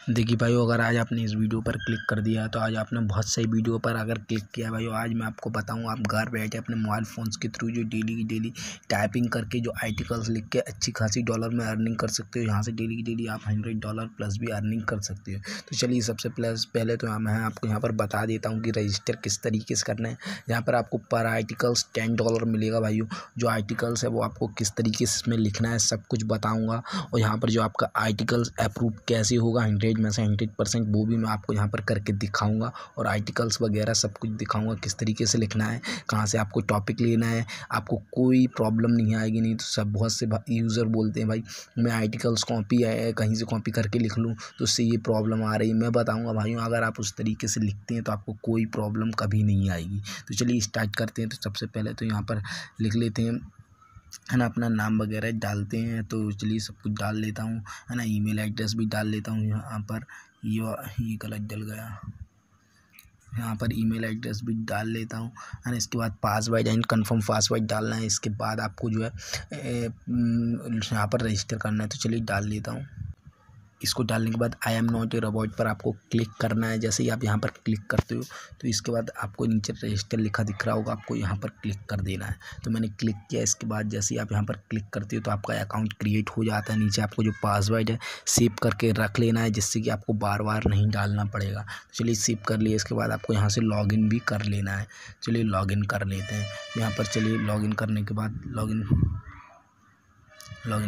देखिए भाइयों, अगर आज आपने इस वीडियो पर क्लिक कर दिया तो आज आपने बहुत सही वीडियो पर अगर क्लिक किया भाइयों, आज मैं आपको बताऊं आप घर बैठे अपने मोबाइल फ़ोन्स के थ्रू जो डेली की डेली टाइपिंग करके जो आर्टिकल्स लिख के अच्छी खासी डॉलर में अर्निंग कर सकते हो। यहाँ से डेली की डेली आप $100 प्लस भी अर्निंग कर सकते हो। तो चलिए सबसे पहले तो मैं आपको यहाँ पर बता देता हूँ कि रजिस्टर किस तरीके से करना है। यहाँ पर आपको पर आर्टिकल्स $10 मिलेगा भाइयों। जो आर्टिकल्स है वो आपको किस तरीके से इसमें लिखना है सब कुछ बताऊँगा। और यहाँ पर जो आपका आर्टिकल्स अप्रूव कैसे होगा 100 में से 100% वो भी मैं आपको यहाँ पर करके दिखाऊंगा। और आर्टिकल्स वगैरह सब कुछ दिखाऊंगा किस तरीके से लिखना है, कहाँ से आपको टॉपिक लेना है। आपको कोई प्रॉब्लम नहीं आएगी। नहीं तो सब बहुत से यूज़र बोलते हैं भाई मैं आर्टिकल्स कॉपी है कहीं से कॉपी करके लिख लूँ तो उससे ये प्रॉब्लम आ रही है। मैं बताऊँगा भाइयों, अगर आप उस तरीके से लिखते हैं तो आपको कोई प्रॉब्लम कभी नहीं आएगी। तो चलिए स्टार्ट करते हैं। तो सबसे पहले तो यहाँ पर लिख लेते हैं, है ना, अपना नाम वगैरह डालते हैं। तो चलिए सब कुछ डाल लेता हूँ, है ना, ईमेल एड्रेस भी डाल लेता हूँ यहाँ पर। ये गलत डल गया, यहाँ पर ईमेल एड्रेस भी डाल लेता हूँ, है ना। इसके बाद पासवर्ड एंड कंफर्म पासवर्ड डालना है। इसके बाद आपको जो है यहाँ पर रजिस्टर करना है। तो चलिए डाल लेता हूँ। इसको डालने के बाद I am not a robot पर आपको क्लिक करना है। जैसे ही आप यहाँ पर क्लिक करते हो तो इसके बाद आपको नीचे रजिस्टर लिखा दिख रहा होगा, आपको यहाँ पर क्लिक कर देना है। तो मैंने क्लिक किया। इसके बाद जैसे ही आप यहाँ पर क्लिक करते हो तो आपका अकाउंट क्रिएट हो जाता है। नीचे आपको जो पासवर्ड है सेव करके रख लेना है, जिससे कि आपको बार बार नहीं डालना पड़ेगा। तो चलिए सेव कर लिए। इसके बाद आपको यहाँ से लॉगिन भी कर लेना है। चलिए लॉगिन कर लेते हैं यहाँ पर। चलिए लॉगिन करने के बाद लॉगिन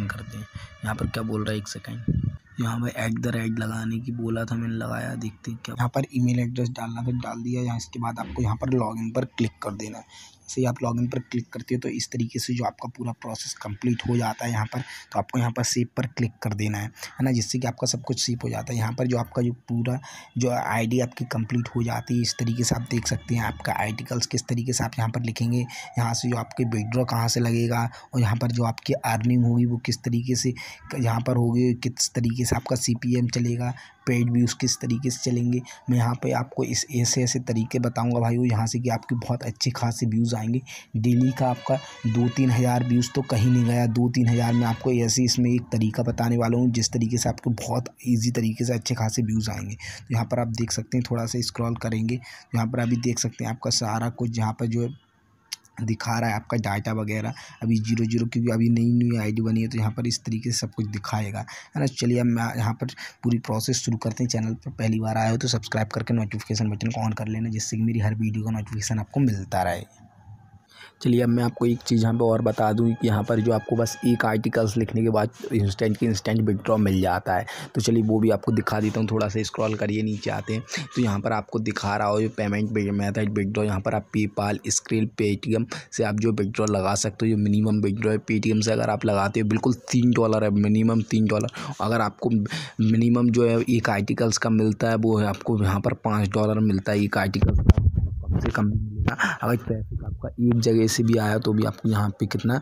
करते हैं। यहाँ पर क्या बोल रहा है, एक सेकेंड। यहाँ पर @ लगाने की बोला था, मैंने लगाया। देखते हैं क्या। यहाँ पर ईमेल एड्रेस डालना था, डाल दिया। यहाँ इसके बाद आपको यहाँ पर लॉगिन पर क्लिक कर देना है। जैसे ही आप लॉगिन पर क्लिक करते हो तो इस तरीके से जो आपका पूरा प्रोसेस कंप्लीट हो जाता है यहाँ पर। तो आपको यहाँ पर सेव पर क्लिक कर देना है ना, जिससे कि आपका सब कुछ सेव हो जाता है। यहाँ पर जो आपका जो पूरा जो आईडी आपकी कंप्लीट हो जाती है। इस तरीके से आप देख सकते हैं आपका आर्टिकल्स किस तरीके से आप यहाँ पर लिखेंगे। यहाँ से जो आपके विड्रॉ कहाँ से लगेगा और यहाँ पर जो आपकी अर्निंग होगी वो किस तरीके से यहाँ पर होगी, किस तरीके से आपका CPM चलेगा, पेड व्यूज़ किस तरीके से चलेंगे। मैं यहाँ पे आपको इस ऐसे तरीके बताऊंगा भाइयों, यहाँ से कि आपकी बहुत अच्छे खासे व्यूज़ आएंगे। डेली का आपका 2-3 हज़ार व्यूज़ तो कहीं नहीं गया। 2-3 हज़ार में आपको ऐसे इसमें एक तरीका बताने वाला हूँ जिस तरीके से आपको बहुत ईजी तरीके से अच्छे खासे व्यूज़ आएंगे। तो यहाँ पर आप देख सकते हैं, थोड़ा सा स्क्रॉल करेंगे यहाँ पर अभी देख सकते हैं आपका सारा कुछ यहाँ पर जो दिखा रहा है आपका डाटा वगैरह। अभी 00 क्योंकि अभी नई आईडी बनी है तो यहाँ पर इस तरीके से सब कुछ दिखाएगा, है ना। चलिए अब मैं यहाँ पर पूरी प्रोसेस शुरू करते हैं। चैनल पर पहली बार आए हो तो सब्सक्राइब करके नोटिफिकेशन बटन को ऑन कर लेना, जिससे कि मेरी हर वीडियो का नोटिफिकेशन आपको मिलता रहे। चलिए अब मैं आपको एक चीज़ यहाँ पे और बता दूँ कि यहाँ पर जो आपको बस एक आर्टिकल्स लिखने के बाद इंस्टेंट विड्रॉ मिल जाता है। तो चलिए वो भी आपको दिखा देता हूँ। थोड़ा सा स्क्रॉल करिए, नीचे आते हैं तो यहाँ पर आपको दिखा रहा हो जो पेमेंट मेथड विड्रॉ। यहाँ पर आप पेपाल, स्क्रिल, पेटीएम से आप जो विड्रॉ लगा सकते हो। जो मिनिमम विड्रॉ है पेटीएम से अगर आप लगाते हो बिल्कुल $3 है, मिनिमम $3। अगर आपको मिनिमम जो है एक आर्टिकल्स का मिलता है वो है आपको यहाँ पर $5 मिलता है एक आर्टिकल्स का, कम से कम मिलेगा। अगर ट्रैफिक आपका एक जगह से भी आया तो भी आपको यहाँ पे कितना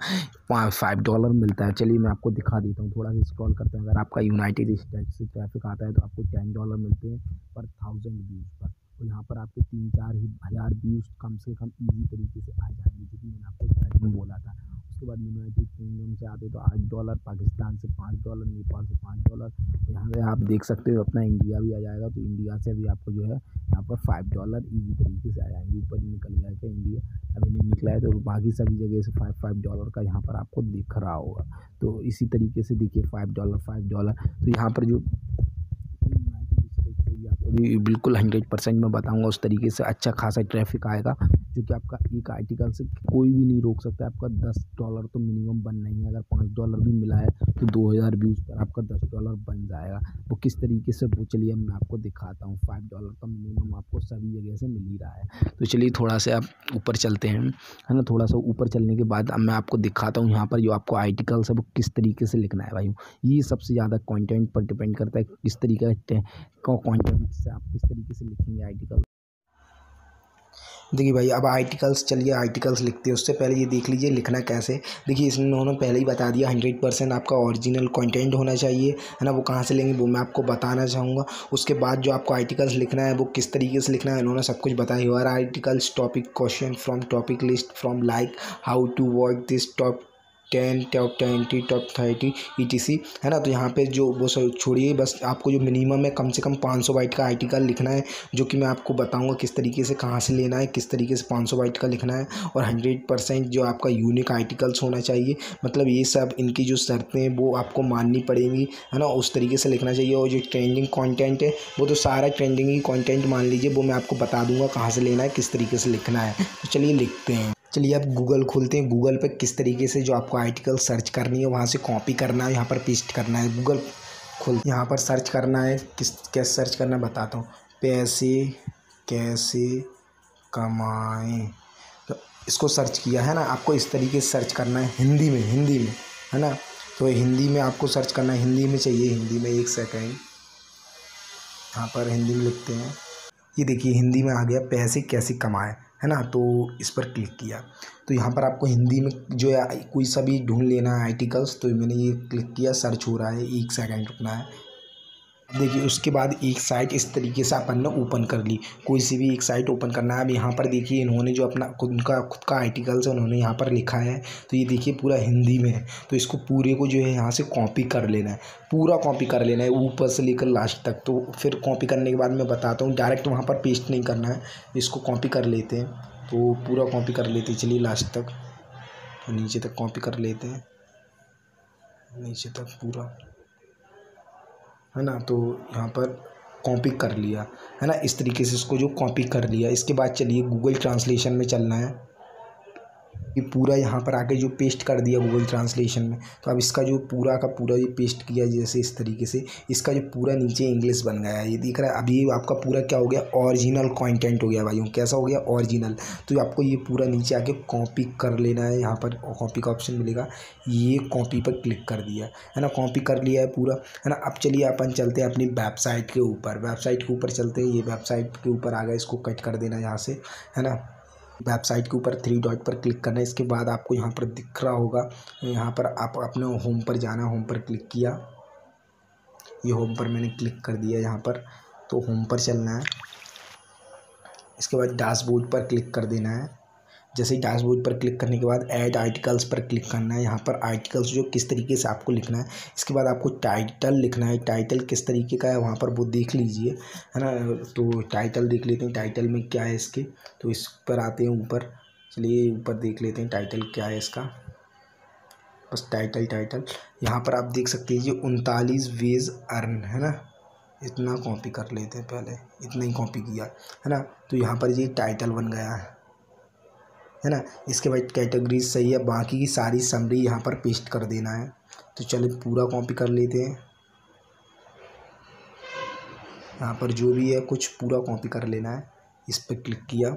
$5 मिलता है। चलिए मैं आपको दिखा देता हूँ। थोड़ा सा स्क्रॉल करते हैं। अगर आपका यूनाइटेड स्टेट्स से ट्रैफिक आता है तो आपको $10 मिलते हैं पर 1000 व्यूज़ पर। और यहाँ पर आपके 3-4 हज़ार व्यूज़ कम से कम ईजी तरीके से आ जाएंगे, जो कि मैंने आपको स्टार्टिंग में बोला था। उसके बाद यूनाइटेड किंगडम से आते तो $8, पाकिस्तान से $5, नेपाल से $5। यहाँ से आप देख सकते हो अपना इंडिया भी आ जाएगा। तो इंडिया से भी आपको जो है यहाँ पर $5 ईजी तरीके से आ जाएंगे। ऊपर निकल गया था इंडिया, अभी नहीं निकला है तो बाकी सभी जगह से $5 का यहाँ पर आपको दिख रहा होगा। तो इसी तरीके से देखिए $5। तो यहाँ पर जो बिल्कुल 100% मैं बताऊंगा उस तरीके से अच्छा खासा ट्रैफिक आएगा, जो कि आपका एक आर्टिकल से कोई भी नहीं रोक सकता। आपका $10 तो मिनिमम बनना ही है। अगर $5 भी मिला है तो 2000 व्यूज़ पर आपका $10 बन जाएगा। वो किस तरीके से वो चलिए मैं आपको दिखाता हूँ। $5 का मिनिमम आपको सभी जगह से मिल ही रहा है। तो चलिए थोड़ा सा आप ऊपर चलते हैं, है ना। थोड़ा सा ऊपर चलने के बाद अब मैं आपको दिखाता हूँ यहाँ पर जो आपको आर्टिकल्स है वो किस तरीके से लिखना है भाई। ये सबसे ज़्यादा कंटेंट पर डिपेंड करता है किस तरीके का कंटेंट से आप किस तरीके से लिखेंगे आर्टिकल। देखिए भाई अब आर्टिकल्स, चलिए आर्टिकल्स लिखते हैं। उससे पहले ये देख लीजिए लिखना कैसे। देखिए इन्होंने पहले ही बता दिया 100% आपका ओरिजिनल कंटेंट होना चाहिए, है ना। वो कहाँ से लेंगे वो मैं आपको बताना चाहूँगा। उसके बाद जो आपको आर्टिकल्स लिखना है वो किस तरीके से लिखना है इन्होंने सब कुछ बताया। Your articles topic question from topic list from like how to word this 10, top 20, top 30 ETC, है ना। तो यहाँ पे जो वो सब छोड़िए, बस आपको जो मिनिमम है कम से कम 500 बाइट का आर्टिकल लिखना है, जो कि मैं आपको बताऊंगा किस तरीके से, कहाँ से लेना है, किस तरीके से 500 बाइट का लिखना है। और 100% जो आपका यूनिक आर्टिकल्स होना चाहिए, मतलब ये सब इनकी जो शर्तें हैं वो आपको माननी पड़ेंगी, है ना। उस तरीके से लिखना चाहिए। और जो ट्रेंडिंग कंटेंट है वो तो सारा ट्रेंडिंग ही कंटेंट मान लीजिए, वो मैं आपको बता दूंगा कहाँ से लेना है, किस तरीके से लिखना है। तो चलिए लिखते हैं। चलिए आप गूगल खोलते हैं। गूगल पे किस तरीके से जो आपको आर्टिकल सर्च करनी है वहाँ से कॉपी करना है, यहाँ पर पेस्ट करना है। गूगल खोल, यहाँ पर सर्च करना है। कैसे सर्च करना है बताता हूँ। पैसे कैसे कमाएं, तो इसको सर्च किया है ना। आपको इस तरीके से सर्च करना है, हिंदी में है ना। तो हिंदी में आपको सर्च करना है, हिंदी में चाहिए, हिंदी में। एक सेकेंड, यहाँ पर हिंदी में लिखते हैं। ये देखिए हिंदी में आ गया, पैसे कैसे कमाएं, है ना। तो इस पर क्लिक किया तो यहाँ पर आपको हिंदी में जो है कोई सा भी ढूंढ लेना है आर्टिकल्स। तो मैंने ये क्लिक किया, सर्च हो रहा है, 1 सेकेंड रुकना है। देखिए उसके बाद एक साइट इस तरीके से अपन ने ओपन कर ली। कोई सी भी एक साइट ओपन करना है। अब यहाँ पर देखिए इन्होंने जो अपना खुद का आर्टिकल्स है उन्होंने यहाँ पर लिखा है। तो ये देखिए पूरा हिंदी में है। तो इसको पूरे को जो है यहाँ से कॉपी कर लेना है, पूरा कॉपी कर लेना है ऊपर से लेकर लास्ट तक। तो फिर कॉपी करने के बाद मैं बताता हूँ, डायरेक्ट वहाँ पर पेस्ट नहीं करना है, इसको कॉपी कर लेते हैं। तो पूरा कॉपी कर लेते हैं, चलिए लास्ट तक, तो नीचे तक कॉपी कर लेते हैं, नीचे तक पूरा, है ना। तो यहाँ पर कॉपी कर लिया, है ना। इस तरीके से इसको जो कॉपी कर लिया, इसके बाद चलिए गूगल ट्रांसलेशन में चलना है। ये पूरा यहाँ पर आके जो पेस्ट कर दिया गूगल ट्रांसलेशन में। तो अब इसका जो पूरा का पूरा ये पेस्ट किया जैसे इस तरीके से, इसका जो पूरा नीचे इंग्लिश बन गया है, ये दिख रहा है। अभी आपका पूरा क्या हो गया, ओरिजिनल कंटेंट हो गया भाइयों। कैसा हो गया, ओरिजिनल। तो आपको ये पूरा नीचे आके कॉपी कर लेना है। यहाँ पर कॉपी का ऑप्शन मिलेगा, ये कॉपी पर क्लिक कर दिया, है ना। कॉपी कर लिया है पूरा, है ना। अब चलिए अपन चलते हैं अपनी वेबसाइट के ऊपर। वेबसाइट के ऊपर चलते हैं। ये वेबसाइट के ऊपर आ गया, इसको कट कर देना यहाँ से, है ना। वेबसाइट के ऊपर 3 डॉट पर क्लिक करना है। इसके बाद आपको यहाँ पर दिख रहा होगा, यहाँ पर आप अपने होम पर जाना। होम पर क्लिक किया, ये होम पर मैंने क्लिक कर दिया यहाँ पर। तो होम पर चलना है। इसके बाद डैशबोर्ड पर क्लिक कर देना है। जैसे ही डैशबोर्ड पर क्लिक करने के बाद ऐड आर्टिकल्स पर क्लिक करना है। यहाँ पर आर्टिकल्स जो किस तरीके से आपको लिखना है। इसके बाद आपको टाइटल लिखना है। टाइटल किस तरीके का है वहाँ पर वो देख लीजिए, है ना। तो टाइटल देख लेते हैं, टाइटल में क्या है इसके। तो इस पर आते हैं ऊपर, चलिए ऊपर देख लेते हैं टाइटल क्या है इसका। बस टाइटल यहाँ पर आप देख सकते हैं, ये 39 वेज अर्न, है ना। इतना कॉपी कर लेते हैं, पहले इतना ही कॉपी किया, है ना। तो यहाँ पर ये टाइटल बन गया है ना। इसके बाद कैटेगरीज सही है, बाकी की सारी समरी यहाँ पर पेस्ट कर देना है। तो चलिए पूरा कॉपी कर लेते हैं। यहाँ पर जो भी है कुछ पूरा कॉपी कर लेना है। इस पर क्लिक किया,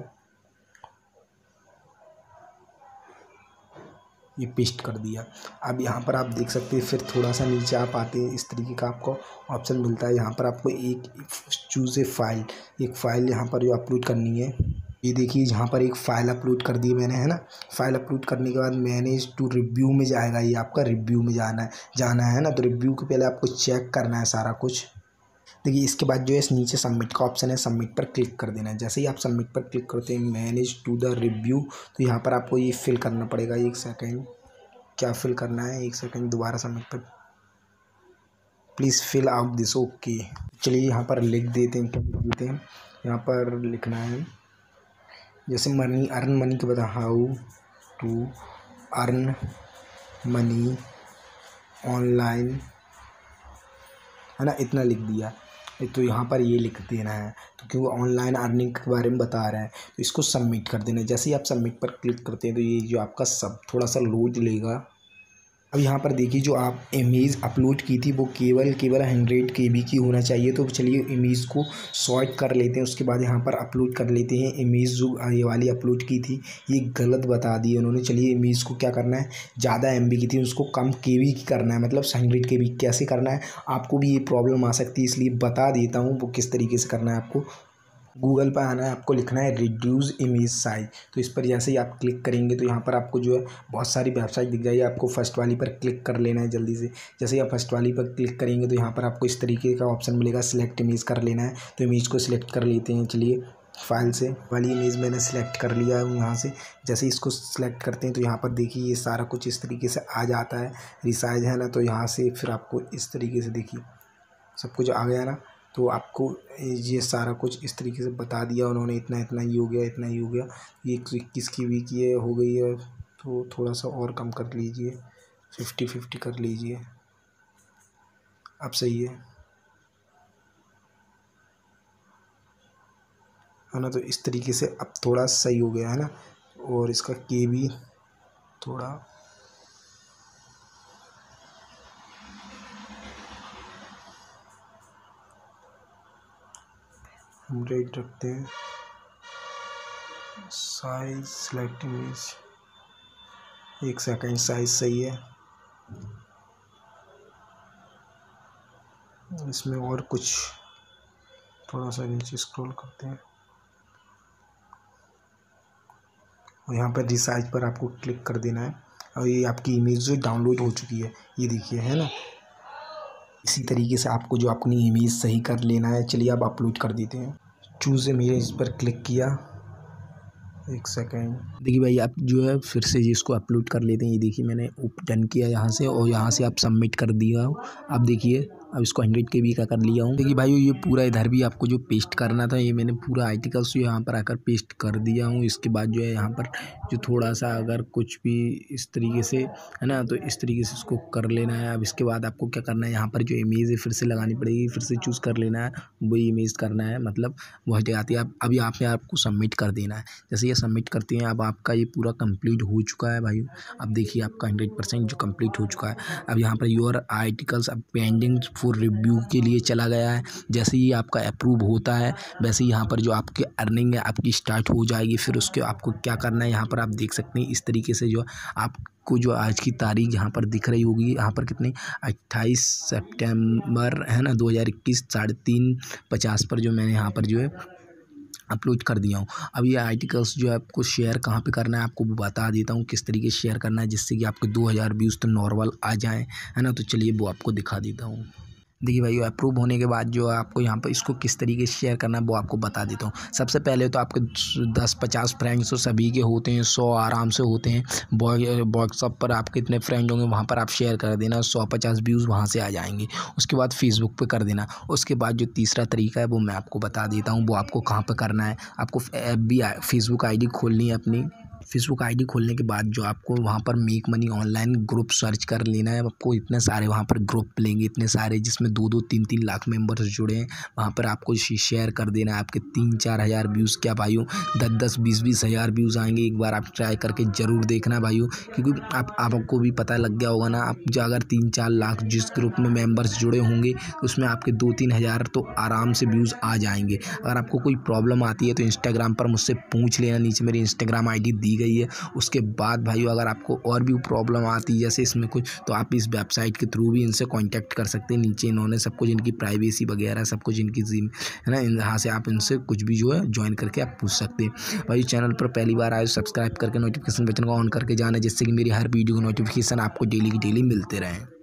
ये पेस्ट कर दिया। अब यहाँ पर आप देख सकते हैं, फिर थोड़ा सा नीचे आप आते हैं, इस तरीके का आपको ऑप्शन मिलता है। यहाँ पर आपको एक चूज़ ए फाइल, एक फ़ाइल यहाँ पर जो अपलोड करनी है। ये देखिए यहाँ पर एक फ़ाइल अपलोड कर दी मैंने, है ना। फ़ाइल अपलोड करने के बाद मैनेज टू रिव्यू में जाएगा। ये आपका रिव्यू में जाना है ना। तो रिव्यू के पहले आपको चेक करना है सारा कुछ। देखिए इसके बाद जो है नीचे सबमिट का ऑप्शन है, सबमिट पर क्लिक कर देना है। जैसे ही आप सबमिट पर क्लिक करते हैं, मैनेज टू द रिव्यू, तो यहाँ पर आपको ये फिल करना पड़ेगा। 1 सेकेंड, क्या फिल करना है, 1 सेकेंड, दोबारा सबमिट पर, please fill out this, okay. चलिए यहाँ पर लिख देते हैं, क्या लिख देते हैं यहाँ पर लिखना है, जैसे मनी, अर्न मनी के बाद how to earn money online, है ना। इतना लिख दिया। तो यहाँ पर ये लिख देना है, तो क्योंकि ऑनलाइन अर्निंग के बारे में बता रहा है। तो इसको सबमिट कर देना है। जैसे ही आप सबमिट पर क्लिक करते हैं तो ये जो आपका सब थोड़ा सा लोड लेगा। अब यहाँ पर देखिए जो आप इमेज अपलोड की थी वो केवल 100 KB की होना चाहिए। तो चलिए इमेज को सॉर्ट कर लेते हैं। उसके बाद यहाँ पर अपलोड कर लेते हैं। इमेज जो ये वाली अपलोड की थी ये गलत बता दी उन्होंने। चलिए इमेज को क्या करना है, ज़्यादा MB की थी उसको कम KB की करना है, मतलब 100 KB। कैसे करना है, आपको भी ये प्रॉब्लम आ सकती है, इसलिए बता देता हूँ वो किस तरीके से करना है। आपको गूगल पर आना है, आपको लिखना है रिड्यूस इमेज साइज। तो इस पर जैसे ही आप क्लिक करेंगे तो यहाँ पर आपको जो है बहुत सारी वेबसाइट दिख जाएगी। आपको फर्स्ट वाली पर क्लिक कर लेना है जल्दी से। जैसे ही आप फर्स्ट वाली पर क्लिक करेंगे तो यहाँ पर आपको इस तरीके का ऑप्शन मिलेगा, सिलेक्ट इमेज कर लेना है। तो इमेज को सिलेक्ट कर लेते हैं। चलिए फाइल से वाली इमेज मैंने सिलेक्ट कर लिया है यहाँ से। जैसे ही इसको सिलेक्ट करते हैं तो यहाँ पर देखिए ये सारा कुछ इस तरीके से आ जाता है, रिसाइज है ना। तो यहाँ से फिर आपको इस तरीके से देखिए सब कुछ आ गया ना। तो आपको ये सारा कुछ इस तरीके से बता दिया उन्होंने, इतना इतना ही हो गया, इतना ही हो गया। ये 21 की वीक ये हो गई है, तो थोड़ा सा और कम कर लीजिए, 50-50 कर लीजिए, अब सही है ना। तो इस तरीके से अब थोड़ा सही हो गया है ना। और इसका के भी थोड़ा हम रेट रखते हैं। Size select image, 1 second, size सही है। इसमें और कुछ थोड़ा सा नीचे स्क्रॉल करते हैं और यहाँ पर रिसाइज पर आपको क्लिक कर देना है और ये आपकी इमेज जो डाउनलोड हो चुकी है, ये देखिए है ना। इसी तरीके से आपको जो अपनी इमेज सही कर लेना है। चलिए अब अपलोड कर देते हैं। चूज़ इमेज पर क्लिक किया, 1 सेकंड। देखिए भाई आप जो है फिर से इसको अपलोड कर लेते हैं। ये देखिए मैंने डन किया यहाँ से और यहाँ से आप सबमिट कर दिया हो। अब देखिए अब इसको 100 KB का कर लिया हूँ। देखिए भाई ये पूरा इधर भी आपको जो पेस्ट करना था ये मैंने पूरा आर्टिकल्स यहाँ पर आकर पेस्ट कर दिया हूँ। इसके बाद जो है यहाँ पर जो थोड़ा सा अगर कुछ भी इस तरीके से है ना, तो इस तरीके से इसको कर लेना है। अब इसके बाद आपको क्या करना है, यहाँ पर जो इमेज है फिर से लगानी पड़ेगी, फिर से चूज़ कर लेना है, वही इमेज करना है, मतलब वो हट जाती है। अब यहाँ पे आपको सबमिट कर देना है। जैसे ये सबमिट करते हैं अब आपका ये पूरा कंप्लीट हो चुका है भाई। अब देखिए आपका 100% जो कंप्लीट हो चुका है। अब यहाँ पर योर आर्टिकल्स अब पेंडिंग फॉर रिव्यू के लिए चला गया है। जैसे ही आपका अप्रूव होता है वैसे ही यहाँ पर जो आपकी अर्निंग है आपकी स्टार्ट हो जाएगी। फिर उसके आपको क्या करना है, यहाँ पर आप देख सकते हैं इस तरीके से जो आपको जो आज की तारीख यहाँ पर दिख रही होगी, यहाँ पर कितनी 28 सितंबर है ना 2021 3:50 पर जो मैंने यहाँ पर जो है अपलोड कर दिया हूँ। अब ये आर्टिकल्स जो है आपको शेयर कहाँ पे करना है आपको बता देता हूँ किस तरीके से शेयर करना है जिससे कि आपके 2000 व्यूज़ तो नॉर्मल आ जाएँ, है ना। तो चलिए वो आपको दिखा देता हूँ। देखिए भाई अप्रूव होने के बाद जो आपको यहाँ पर इसको किस तरीके से शेयर करना है वो आपको बता देता हूँ। सबसे पहले तो आपके 10-50 फ्रेंड्स तो सभी के होते हैं, 100 आराम से होते हैं। व्हाट्सअप पर आपके इतने फ्रेंड होंगे वहाँ पर आप शेयर कर देना, 150 व्यूज़ वहाँ से आ जाएंगे। उसके बाद फेसबुक पे कर देना। उसके बाद जो तीसरा तरीका है वो मैं आपको बता देता हूँ, वो आपको कहाँ पर करना है। आपको फेसबुक ID खोलनी है अपनी। फेसबुक ID खोलने के बाद जो आपको वहाँ पर make money online group search कर लेना है। आपको इतने सारे वहाँ पर ग्रुप मिलेंगे, इतने सारे जिसमें 2-2, 3-3 लाख मेंबर्स जुड़े हैं। वहाँ पर आपको शेयर कर देना है। आपके 3-4 हज़ार व्यूज़ क्या भाइयों 10-10, 20-20 हज़ार व्यूज़ आएंगे। एक बार आप ट्राई करके ज़रूर देखना भाइयों, क्योंकि आपको भी पता लग गया होगा ना। आप जो अगर 3-4 लाख जिस ग्रुप में मेम्बर्स जुड़े होंगे तो उसमें आपके 2-3 हज़ार तो आराम से व्यूज़ आ जाएंगे। अगर आपको कोई प्रॉब्लम आती है तो इंस्टाग्राम पर मुझसे पूछ लेना, नीचे मेरी इंस्टाग्राम ID दी गई है। उसके बाद भाइयों अगर आपको और भी प्रॉब्लम आती है जैसे इसमें कुछ, तो आप इस वेबसाइट के थ्रू भी इनसे कांटेक्ट कर सकते हैं। नीचे इन्होंने सब कुछ इनकी प्राइवेसी वगैरह सब कुछ इनकी है ना, यहाँ से आप इनसे कुछ भी जो है ज्वाइन करके आप पूछ सकते हैं। भाई चैनल पर पहली बार आए सब्सक्राइब करके नोटिफिकेशन बटन को ऑन करके जाना, जिससे कि मेरी हर वीडियो का नोटिफिकेशन आपको डेली की डेली मिलते रहें।